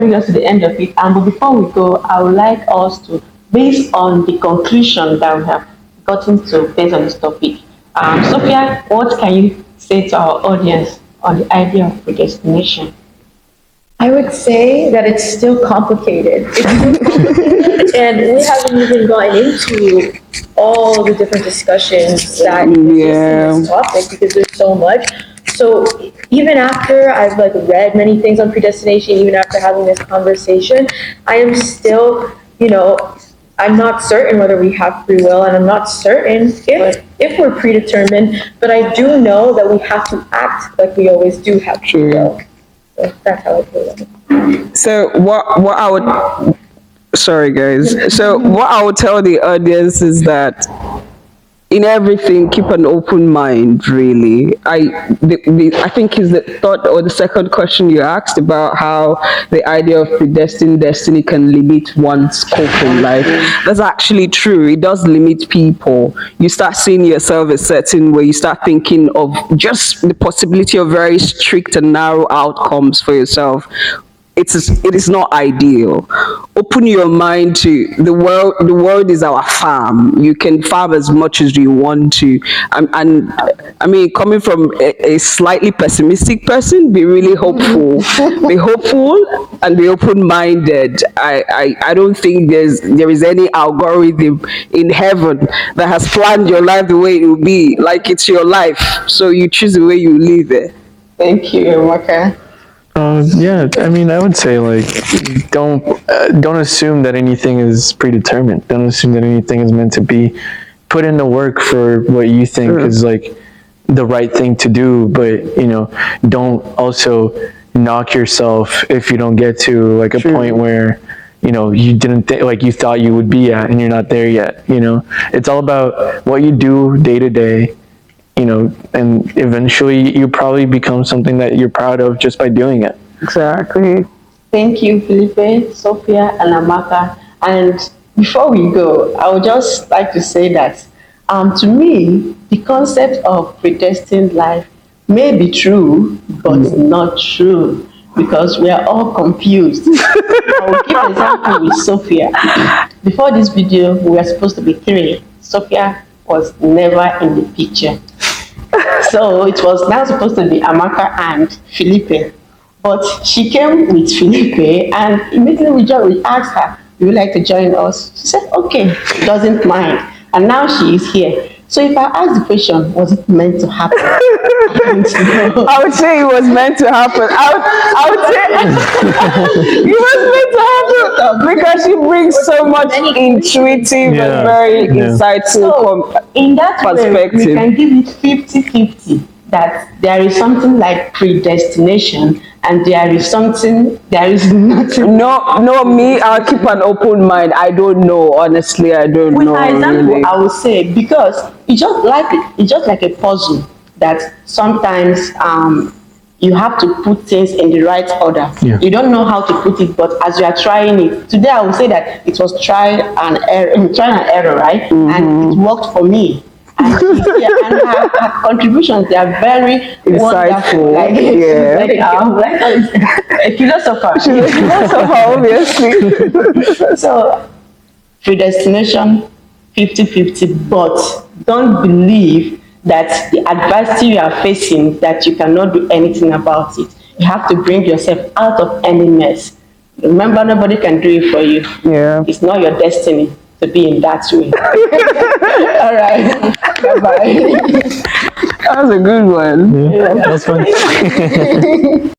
bring us to the end of it. But before we go, I would like us to, based on the conclusion that we have gotten to based on this topic, Sophia, what can you say to our audience on the idea of predestination? I would say that it's still complicated. It's still complicated, and we haven't even gotten into all the different discussions that exist in this topic because there's so much. So even after I've read many things on predestination, even after having this conversation, I am still, I'm not certain whether we have free will, and I'm not certain if we're predetermined. But I do know that we have to act like we always do have free will. So that's how I feel about it. So what I would sorry guys. So what I would tell the audience is that in everything keep an open mind, really. I think is the third or the second question you asked about how the idea of predestined destiny can limit one's scope in life. That's actually true. It does limit people. You start seeing yourself a certain way. You start thinking of just the possibility of very strict and narrow outcomes for yourself. It is not ideal. Open your mind to the world. The world is our farm. You can farm as much as you want to. And I mean, coming from a slightly pessimistic person, be really hopeful. Be hopeful and be open-minded. I don't think there is any algorithm in heaven that has planned your life the way it will be. Like, it's your life, so you choose the way you live it. Thank you, Waka. Yeah, I mean, I would say don't assume that anything is predetermined. Don't assume that anything is meant to be. Put in the work for what you think is the right thing to do, but don't also knock yourself if you don't get to a point where you didn't you thought you would be at, and you're not there yet. It's all about what you do day to day. And eventually you probably become something that you're proud of just by doing it. Exactly. Thank you, Felipe, Sophia, and Amaka. And before we go, I would just like to say that to me, the concept of predestined life may be true, but not true, because we are all confused. I will give an example with Sophia. Before this video, we were supposed to be 3. Sophia was never in the picture. So it was now supposed to be Amaka and Felipe. But she came with Felipe, and immediately we asked her, would you like to join us? She said, okay, she doesn't mind. And now she is here. So if I ask the question, was it meant to happen? I would say it was meant to happen. I would say it was meant to happen because she brings so much intuitive and very insightful in that perspective. Way, we can give it 50-50, that there is something like predestination and there is nothing. No, me, I'll keep an open mind. I don't know, honestly, I don't know. With my example, really. I would say, because it's just like a puzzle that sometimes you have to put things in the right order. Yeah. You don't know how to put it, but as you are trying it, today I would say that it was trial and error, right? Mm-hmm. And it worked for me. And her contributions, they are very insightful. A philosopher. She's a philosopher, obviously. So, predestination, 50-50, but don't believe that the adversity you are facing, that you cannot do anything about it. You have to bring yourself out of any mess. Remember, nobody can do it for you. Yeah. It's not your destiny to be in that way. All right. Bye-bye. That was a good one. Yeah. That's fun.